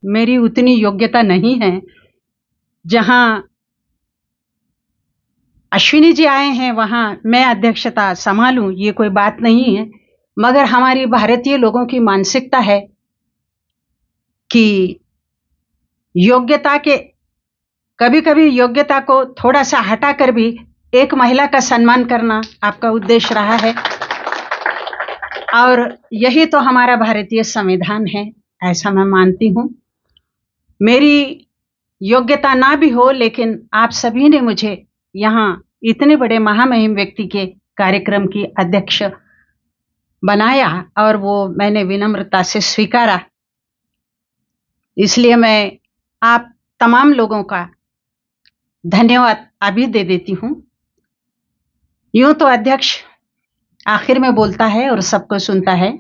मेरी उतनी योग्यता नहीं है। जहां अश्विनी जी आए हैं वहां मैं अध्यक्षता संभालूं, ये कोई बात नहीं है। मगर हमारी भारतीय लोगों की मानसिकता है कि योग्यता के कभी कभी योग्यता को थोड़ा सा हटाकर भी एक महिला का सम्मान करना आपका उद्देश्य रहा है, और यही तो हमारा भारतीय संविधान है, ऐसा मैं मानती हूं। मेरी योग्यता ना भी हो, लेकिन आप सभी ने मुझे यहाँ इतने बड़े महामहिम व्यक्ति के कार्यक्रम की अध्यक्ष बनाया और वो मैंने विनम्रता से स्वीकारा। इसलिए मैं आप तमाम लोगों का धन्यवाद अभी दे देती हूं। यूं तो अध्यक्ष आखिर में बोलता है और सबको सुनता है,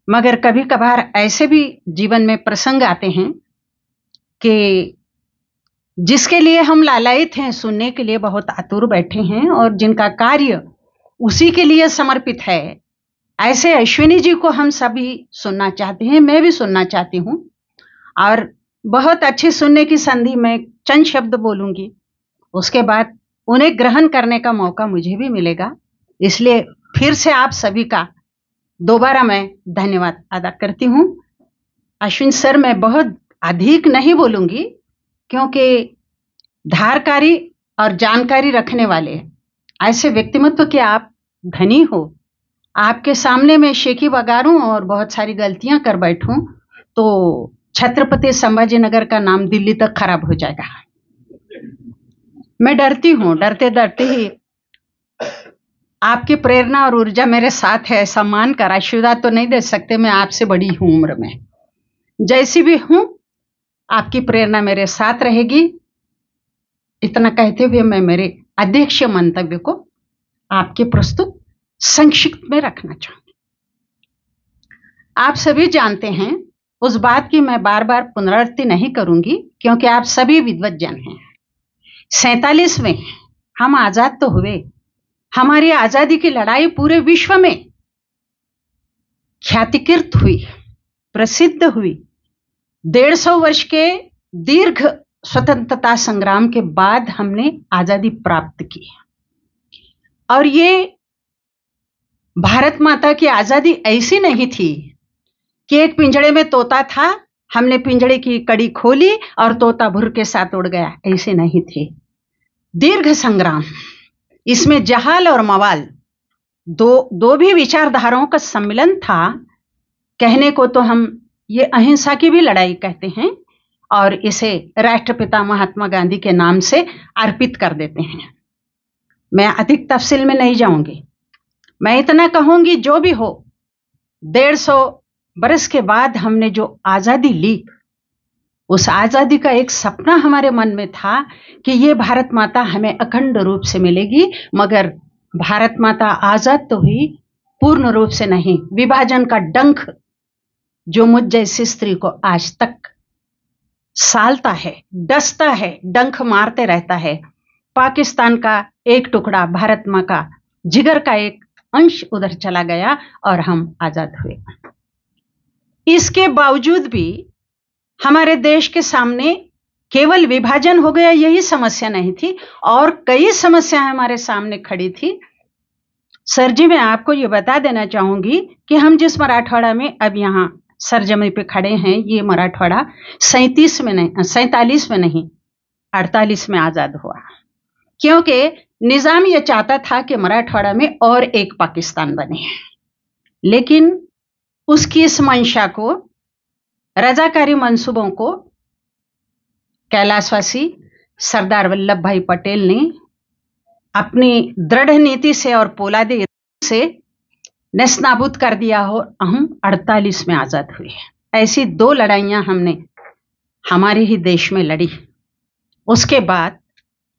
मगर कभी कभार ऐसे भी जीवन में प्रसंग आते हैं कि जिसके लिए हम लालायित हैं, सुनने के लिए बहुत आतुर बैठे हैं और जिनका कार्य उसी के लिए समर्पित है, ऐसे अश्विनी जी को हम सभी सुनना चाहते हैं। मैं भी सुनना चाहती हूं और बहुत अच्छी सुनने की संधि में चंद शब्द बोलूंगी, उसके बाद उन्हें ग्रहण करने का मौका मुझे भी मिलेगा। इसलिए फिर से आप सभी का दोबारा मैं धन्यवाद अदा करती हूं। अश्विन सर, मैं बहुत अधिक नहीं बोलूंगी क्योंकि धारकारी और जानकारी रखने वाले ऐसे व्यक्तिमत्व के आप धनी हो। आपके सामने मैं शेखी बगारूं और बहुत सारी गलतियां कर बैठूं तो छत्रपति संभाजी नगर का नाम दिल्ली तक खराब हो जाएगा। मैं डरती हूं, डरते डरते ही आपकी प्रेरणा और ऊर्जा मेरे साथ है, ऐसा मानकर आशीर्वाद तो नहीं दे सकते, मैं आपसे बड़ी हूं उम्र में, जैसी भी हूं आपकी प्रेरणा मेरे साथ रहेगी। इतना कहते हुए मैं मेरे अध्यक्ष मंतव्य को आपके प्रस्तुत संक्षिप्त में रखना चाहूंगी। आप सभी जानते हैं, उस बात की मैं बार बार पुनरावृत्ति नहीं करूंगी क्योंकि आप सभी विद्वत जन हैं। 47 में हम आजाद तो हुए, हमारी आजादी की लड़ाई पूरे विश्व में ख्यातिकीर्त हुई, प्रसिद्ध हुई। 150 वर्ष के दीर्घ स्वतंत्रता संग्राम के बाद हमने आजादी प्राप्त की, और ये भारत माता की आजादी ऐसी नहीं थी कि एक पिंजड़े में तोता था, हमने पिंजड़े की कड़ी खोली और तोता भुर के साथ उड़ गया, ऐसे नहीं थे। दीर्घ संग्राम, इसमें जहाल और मवाल दो भी विचारधाराओं का सम्मिलन था। कहने को तो हम ये अहिंसा की भी लड़ाई कहते हैं और इसे राष्ट्रपिता महात्मा गांधी के नाम से अर्पित कर देते हैं। मैं अधिक तफसील में नहीं जाऊंगी, मैं इतना कहूंगी जो भी हो, 150 बरस के बाद हमने जो आजादी ली, उस आजादी का एक सपना हमारे मन में था कि ये भारत माता हमें अखंड रूप से मिलेगी, मगर भारत माता आजाद तो हुई, पूर्ण रूप से नहीं। विभाजन का डंक जो मुझ जैसी स्त्री को आज तक सालता है, डसता है, डंक मारते रहता है। पाकिस्तान का एक टुकड़ा, भारत मां का जिगर का एक अंश उधर चला गया और हम आजाद हुए। इसके बावजूद भी हमारे देश के सामने केवल विभाजन हो गया यही समस्या नहीं थी, और कई समस्याएं हमारे सामने खड़ी थी। सर जी, मैं आपको ये बता देना चाहूंगी कि हम जिस मराठवाड़ा में अब यहाँ सरजमी पे खड़े हैं, ये मराठवाड़ा 47 में नहीं 48 में आजाद हुआ, क्योंकि निजाम ये चाहता था कि मराठवाड़ा में और एक पाकिस्तान बने। लेकिन उसकी इस मंशा को, रजाकारी मंसूबों को कैलाशवासी सरदार वल्लभ भाई पटेल ने अपनी दृढ़ नीति से और पोलादी से नेस्तनाबूद कर दिया हो। हम 48 में आजाद हुए। ऐसी 2 लड़ाइयां हमने हमारे ही देश में लड़ी। उसके बाद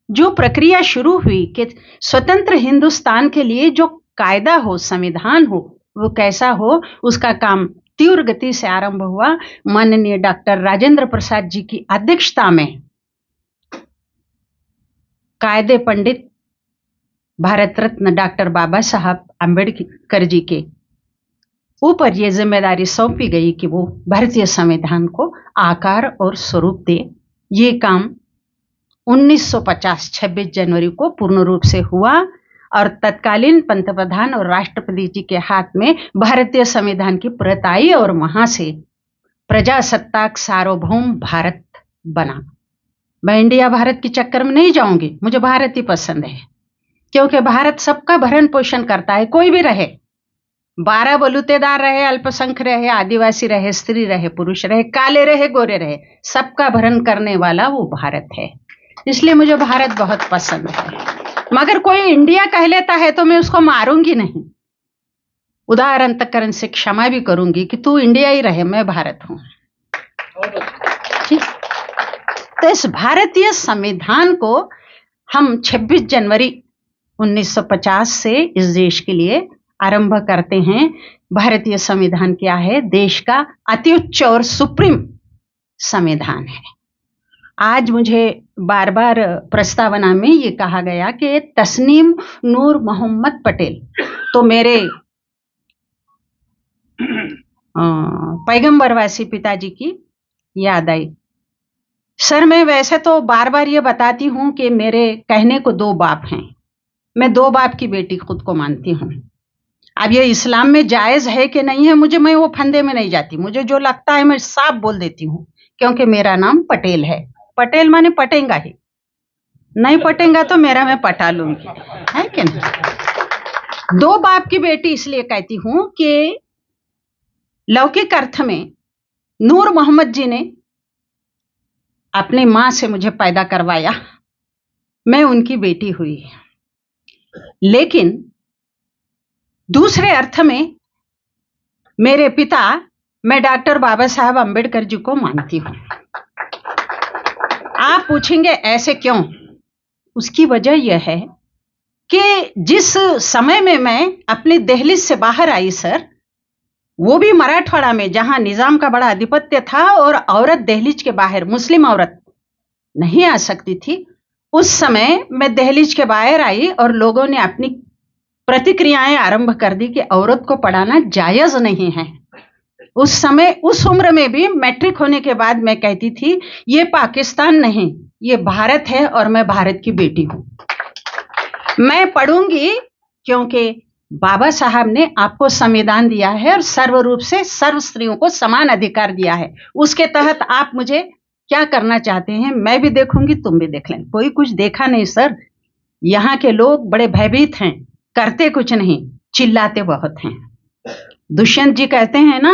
जो प्रक्रिया शुरू हुई कि स्वतंत्र हिंदुस्तान के लिए जो कायदा हो, संविधान हो, वो कैसा हो, उसका काम तीव्र गति से आरंभ हुआ। माननीय डॉक्टर राजेंद्र प्रसाद जी की अध्यक्षता में कायदे पंडित भारत रत्न डॉक्टर बाबा साहब आंबेडकर जी के ऊपर ये जिम्मेदारी सौंपी गई कि वो भारतीय संविधान को आकार और स्वरूप दे। ये काम 1950 26 जनवरी को पूर्ण रूप से हुआ और तत्कालीन पंतप्रधान और राष्ट्रपति जी के हाथ में भारतीय संविधान की प्रत आई और वहां से प्रजासत्ताक सार्वभौम भारत बना। मैं इंडिया भारत के चक्कर में नहीं जाऊंगी, मुझे भारत ही पसंद है, क्योंकि भारत सबका भरण पोषण करता है। कोई भी रहे, 12 बलूतेदार रहे, अल्पसंख्यक रहे, आदिवासी रहे, स्त्री रहे, पुरुष रहे, काले रहे, गोरे रहे, सबका भरण करने वाला वो भारत है। इसलिए मुझे भारत बहुत पसंद है। मगर कोई इंडिया कह लेता है तो मैं उसको मारूंगी नहीं, उदार अंतःकरण से क्षमा भी करूंगी कि तू इंडिया ही रहे, मैं भारत हूं। ठीक। तो इस भारतीय संविधान को हम 26 जनवरी 1950 से इस देश के लिए आरंभ करते हैं। भारतीय संविधान क्या है? देश का अति उच्च और सुप्रीम संविधान है। आज मुझे बार बार प्रस्तावना में ये कहा गया कि तस्नीम नूर मोहम्मद पटेल, तो मेरे पैगंबरवासी पिताजी की याद आई। सर, मैं वैसे तो बार बार ये बताती हूं कि मेरे कहने को 2 बाप हैं, मैं 2 बाप की बेटी खुद को मानती हूं। अब ये इस्लाम में जायज है कि नहीं है, मैं वो फंदे में नहीं जाती। मुझे जो लगता है मैं साफ बोल देती हूँ, क्योंकि मेरा नाम पटेल है। पटेल माने पटेगा ही, नहीं पटेगा तो मेरा मैं पटा लूंगी, है कि नहीं? 2 बाप की बेटी इसलिए कहती हूं कि लौकिक अर्थ में नूर मोहम्मद जी ने अपनी मां से मुझे पैदा करवाया, मैं उनकी बेटी हुई। लेकिन दूसरे अर्थ में मेरे पिता, मैं डॉक्टर बाबा साहब अंबेडकर जी को मानती हूं। आप पूछेंगे ऐसे क्यों? उसकी वजह यह है कि जिस समय में मैं अपनी दहलीज से बाहर आई सर, वो भी मराठवाड़ा में, जहां निजाम का बड़ा आधिपत्य था और औरत दहलीज के बाहर, मुस्लिम औरत नहीं आ सकती थी। उस समय मैं दहलीज के बाहर आई और लोगों ने अपनी प्रतिक्रियाएं आरंभ कर दी कि औरत को पढ़ाना जायज नहीं है। उस समय, उस उम्र में भी मैट्रिक होने के बाद मैं कहती थी ये पाकिस्तान नहीं, ये भारत है और मैं भारत की बेटी हूं। मैं पढ़ूंगी क्योंकि बाबा साहब ने आपको संविधान दिया है और सर्व रूप से सर्व स्त्रियों को समान अधिकार दिया है। उसके तहत आप मुझे क्या करना चाहते हैं मैं भी देखूंगी, तुम भी देख लें। कोई कुछ देखा नहीं सर, यहाँ के लोग बड़े भयभीत हैं, करते कुछ नहीं, चिल्लाते बहुत हैं। दुष्यंत जी कहते हैं ना,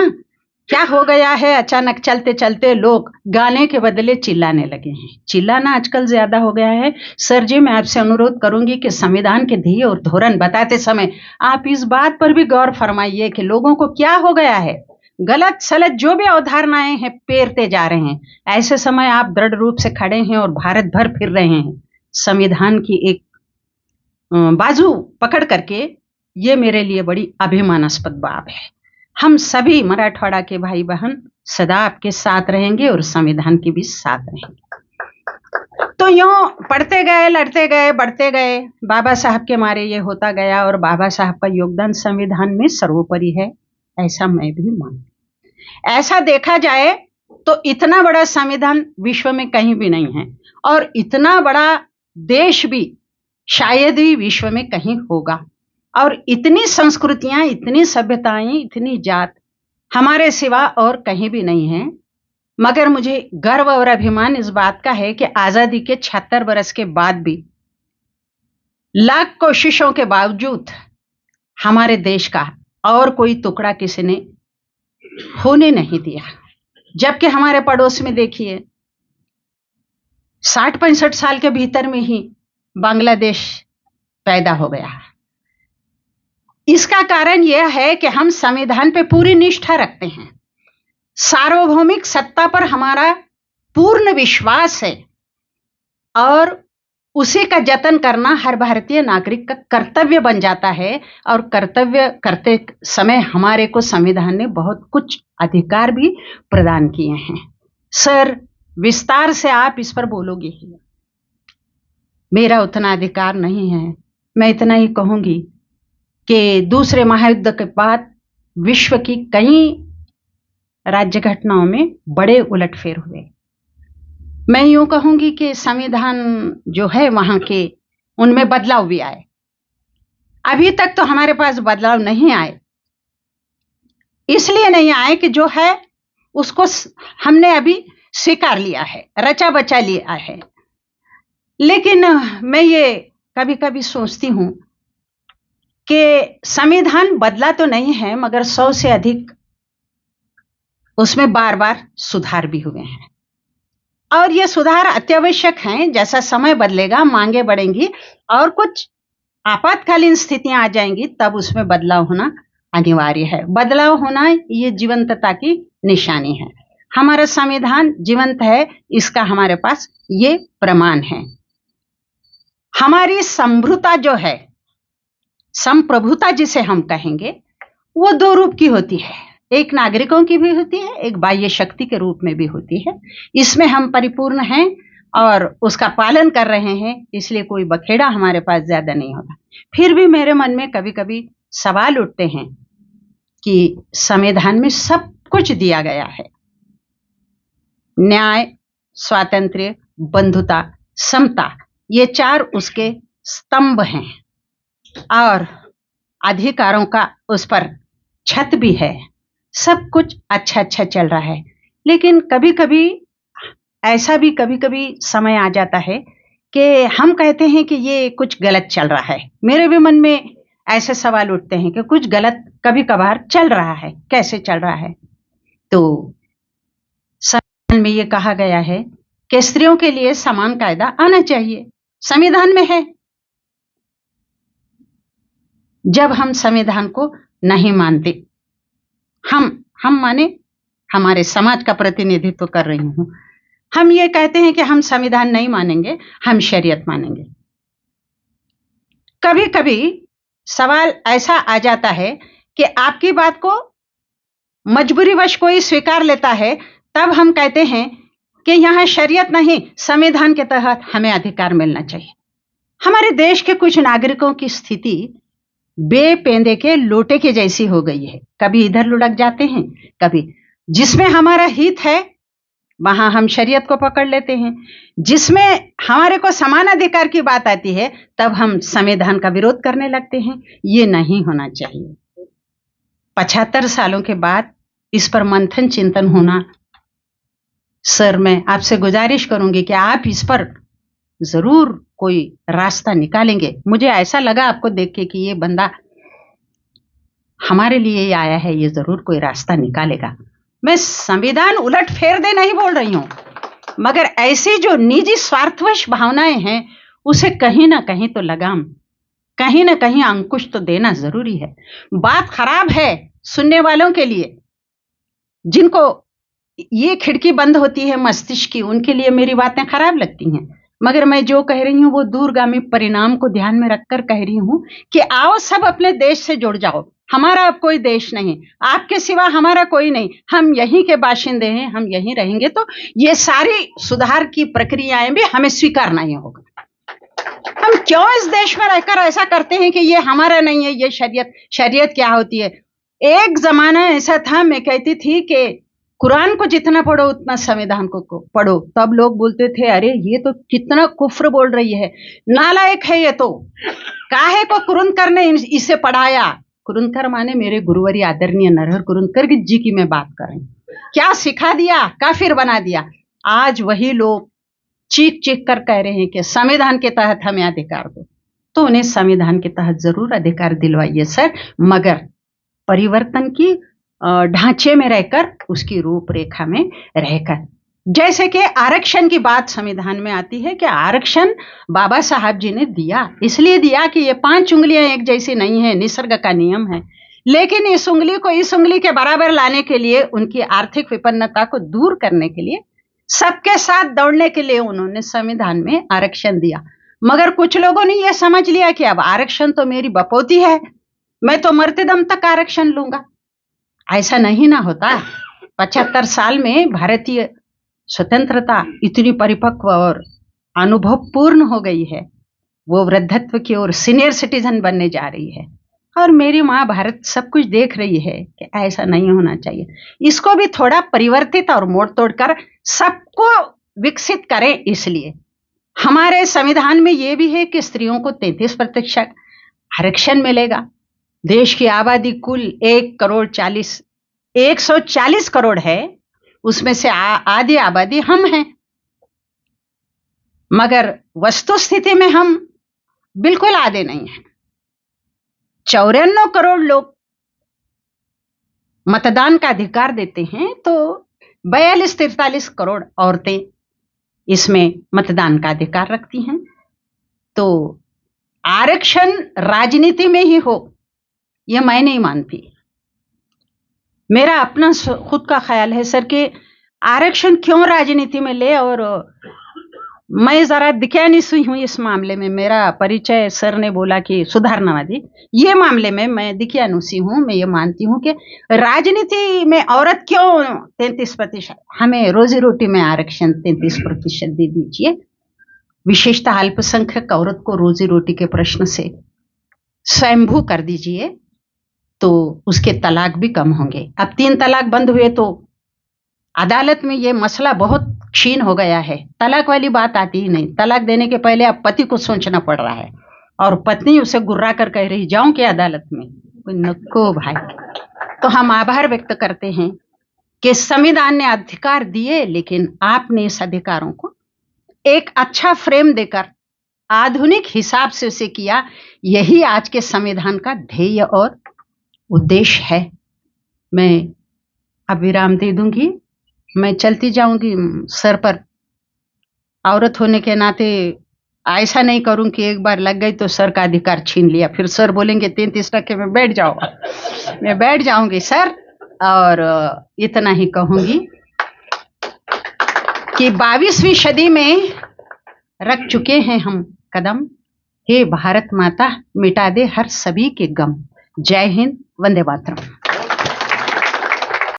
क्या हो गया है, अचानक चलते चलते लोग गाने के बदले चिल्लाने लगे हैं। चिल्लाना आजकल ज्यादा हो गया है। सर जी, मैं आपसे अनुरोध करूंगी कि संविधान के ध्येय और धोरण बताते समय आप इस बात पर भी गौर फरमाइए कि लोगों को क्या हो गया है। गलत सलत जो भी अवधारणाएं हैं पेरते जा रहे हैं। ऐसे समय आप दृढ़ रूप से खड़े हैं और भारत भर फिर रहे हैं संविधान की एक बाजू पकड़ करके। ये मेरे लिए बड़ी अभिमानास्पद बात है। हम सभी मराठवाड़ा के भाई बहन सदा आपके साथ रहेंगे और संविधान के भी साथ रहेंगे। तो यूं पढ़ते गए, लड़ते गए, बढ़ते गए, बाबा साहब के मारे ये होता गया और बाबा साहब का योगदान संविधान में सर्वोपरि है, ऐसा मैं भी मानती। ऐसा देखा जाए तो इतना बड़ा संविधान विश्व में कहीं भी नहीं है और इतना बड़ा देश भी शायद ही विश्व में कहीं होगा। और इतनी संस्कृतियां, इतनी सभ्यताएं, इतनी जात हमारे सिवा और कहीं भी नहीं है। मगर मुझे गर्व और अभिमान इस बात का है कि आजादी के 76 बरस के बाद भी लाख कोशिशों के बावजूद हमारे देश का और कोई टुकड़ा किसी ने होने नहीं दिया। जबकि हमारे पड़ोस में देखिए 60-65 साल के भीतर में ही बांग्लादेश पैदा हो गया। इसका कारण यह है कि हम संविधान पे पूरी निष्ठा रखते हैं, सार्वभौमिक सत्ता पर हमारा पूर्ण विश्वास है और उसी का जतन करना हर भारतीय नागरिक का कर्तव्य बन जाता है। और कर्तव्य करते समय हमारे को संविधान ने बहुत कुछ अधिकार भी प्रदान किए हैं। सर, विस्तार से आप इस पर बोलोगे ही, मेरा उतना अधिकार नहीं है। मैं इतना ही कहूंगी कि दूसरे महायुद्ध के बाद विश्व की कई राज्य घटनाओं में बड़े उलटफेर हुए। मैं यूं कहूंगी कि संविधान जो है वहां के, उनमें बदलाव भी आए। अभी तक तो हमारे पास बदलाव नहीं आए, इसलिए नहीं आए कि जो है उसको हमने अभी स्वीकार लिया है, रचा बचा लिया है। लेकिन मैं ये कभी कभी सोचती हूं कि संविधान बदला तो नहीं है, मगर 100 से अधिक उसमें बार बार सुधार भी हुए हैं, और ये सुधार अत्यावश्यक हैं। जैसा समय बदलेगा, मांगे बढ़ेंगी और कुछ आपातकालीन स्थितियां आ जाएंगी, तब उसमें बदलाव होना अनिवार्य है। बदलाव होना ये जीवंतता की निशानी है। हमारा संविधान जीवंत है, इसका हमारे पास ये प्रमाण है। हमारी संप्रभुता जो है, संप्रभुता जिसे हम कहेंगे, वो दो रूप की होती है। एक नागरिकों की भी होती है, एक बाह्य शक्ति के रूप में भी होती है। इसमें हम परिपूर्ण हैं और उसका पालन कर रहे हैं, इसलिए कोई बखेड़ा हमारे पास ज्यादा नहीं होगा। फिर भी मेरे मन में कभी कभी सवाल उठते हैं कि संविधान में सब कुछ दिया गया है, न्याय, स्वातंत्र्य, बंधुता, समता, ये 4 उसके स्तंभ हैं, और अधिकारों का उस पर छत भी है। सब कुछ अच्छा अच्छा चल रहा है। लेकिन कभी कभी ऐसा भी कभी कभी समय आ जाता है कि हम कहते हैं कि ये कुछ गलत चल रहा है। मेरे भी मन में ऐसे सवाल उठते हैं कि कुछ गलत कभी कभार चल रहा है, कैसे चल रहा है। तो संविधान में ये कहा गया है कि स्त्रियों के लिए समान कायदा आना चाहिए, संविधान में है। जब हम संविधान को नहीं मानते, हम माने हमारे समाज का प्रतिनिधित्व कर रही हूं, हम ये कहते हैं कि हम संविधान नहीं मानेंगे, हम शरीयत मानेंगे। कभी कभी सवाल ऐसा आ जाता है कि आपकी बात को मजबूरीवश कोई स्वीकार लेता है, तब हम कहते हैं कि यहां शरीयत नहीं, संविधान के तहत हमें अधिकार मिलना चाहिए। हमारे देश के कुछ नागरिकों की स्थिति बेपेंदे के लोटे के जैसी हो गई है। कभी इधर लुढ़क जाते हैं, कभी जिसमें हमारा हित है वहां हम शरीयत को पकड़ लेते हैं, जिसमें हमारे को समान अधिकार की बात आती है तब हम संविधान का विरोध करने लगते हैं। ये नहीं होना चाहिए। 75 सालों के बाद इस पर मंथन चिंतन होना। सर, मैं आपसे गुजारिश करूंगी कि आप इस पर जरूर कोई रास्ता निकालेंगे। मुझे ऐसा लगा आपको देख के कि ये बंदा हमारे लिए ही आया है, ये जरूर कोई रास्ता निकालेगा। मैं संविधान उलट फेर दे नहीं बोल रही हूं, मगर ऐसी जो निजी स्वार्थवश भावनाएं हैं उसे कहीं ना कहीं तो लगाम, कहीं ना कहीं अंकुश तो देना जरूरी है। बात खराब है सुनने वालों के लिए, जिनको ये खिड़की बंद होती है मस्तिष्क की, उनके लिए मेरी बातें खराब लगती हैं, मगर मैं जो कह रही हूं वो दूरगामी परिणाम को ध्यान में रखकर कह रही हूं कि आओ सब अपने देश से जुड़ जाओ। हमारा अब कोई देश नहीं, आपके सिवा हमारा कोई नहीं, हम यहीं के बाशिंदे हैं, हम यहीं रहेंगे। तो ये सारी सुधार की प्रक्रियाएं भी हमें स्वीकारना ही होगा। हम क्यों इस देश में रहकर ऐसा करते हैं कि ये हमारा नहीं है, ये शरीयत क्या होती है। एक जमाना ऐसा था, मैं कहती थी कि कुरान को जितना पढ़ो उतना संविधान को पढ़ो। तब लोग बोलते थे, अरे ये तो कितना कुफ्र बोल रही है, नालायक है ये तो, काहे को कुरुंदकर ने इसे पढ़ाया। कुरुंदकर माने मेरे गुरुवरी आदरणीय नरहर कुरुंदकर जी की मैं बात कर रही हूँ। क्या सिखा दिया, काफिर बना दिया। आज वही लोग चीख चीख कर कह रहे हैं कि संविधान के तहत हमें अधिकार दो। तो उन्हें संविधान के तहत जरूर अधिकार दिलवाइए सर, मगर परिवर्तन की ढांचे में रहकर, उसकी रूपरेखा में रहकर। जैसे कि आरक्षण की बात संविधान में आती है कि आरक्षण बाबा साहब जी ने दिया, इसलिए दिया कि ये 5 उंगलियां एक जैसी नहीं है, निसर्ग का नियम है। लेकिन इस उंगली को इस उंगली के बराबर लाने के लिए, उनकी आर्थिक विपन्नता को दूर करने के लिए, सबके साथ दौड़ने के लिए उन्होंने संविधान में आरक्षण दिया। मगर कुछ लोगों ने यह समझ लिया कि अब आरक्षण तो मेरी बपौती है, मैं तो मरते दम तक आरक्षण लूंगा। ऐसा नहीं ना होता। 75 साल में भारतीय स्वतंत्रता इतनी परिपक्व और अनुभवपूर्ण हो गई है, वो वृद्धत्व की ओर सीनियर सिटीजन बनने जा रही है। और मेरी माँ भारत सब कुछ देख रही है कि ऐसा नहीं होना चाहिए, इसको भी थोड़ा परिवर्तित और मोड़ तोड़ कर सबको विकसित करें। इसलिए हमारे संविधान में ये भी है कि स्त्रियों को 33% आरक्षण मिलेगा। देश की आबादी कुल 140 करोड़ है, उसमें से आधी आबादी हम हैं, मगर वस्तु स्थिति में हम बिल्कुल आधे नहीं हैं। 94 करोड़ लोग मतदान का अधिकार देते हैं, तो 42-43 करोड़ औरतें इसमें मतदान का अधिकार रखती हैं। तो आरक्षण राजनीति में ही हो, यह मैं नहीं मानती। मेरा अपना खुद का ख्याल है सर कि आरक्षण क्यों राजनीति में ले, और मैं जरा दिख्यानुसी हूँ इस मामले में। मेरा परिचय सर ने बोला कि सुधारणावादी, ये मामले में मैं दिख्यानुसी हूँ। मैं ये मानती हूँ कि राजनीति में औरत क्यों 33%, हमें रोजी रोटी में आरक्षण 33% दे दीजिए। विशेषतः अल्पसंख्यक औरत को रोजी रोटी के प्रश्न से स्वयंभू कर दीजिए, तो उसके तलाक भी कम होंगे। अब 3 तलाक बंद हुए तो अदालत में ये मसला बहुत क्षीण हो गया है, तलाक वाली बात आती ही नहीं। तलाक देने के पहले अब पति को सोचना पड़ रहा है, और पत्नी उसे गुर्रा कर कह रही जाऊं कि अदालत में, नको भाई। तो हम आभार व्यक्त करते हैं कि संविधान ने अधिकार दिए, लेकिन आपने इस अधिकारों को एक अच्छा फ्रेम देकर आधुनिक हिसाब से उसे किया। यही आज के संविधान का ध्येय और उद्देश्य है। मैं अब विराम दे दूंगी, मैं चलती जाऊंगी। सर पर औरत होने के नाते ऐसा नहीं करूं कि एक बार लग गई तो सर का अधिकार छीन लिया, फिर सर बोलेंगे 33% में बैठ जाओ। मैं बैठ जाऊंगी सर, और इतना ही कहूंगी कि 22वीं सदी में रख चुके हैं हम कदम। हे भारत माता, मिटा दे हर सभी के गम। जय हिंद, वंदे मातरम।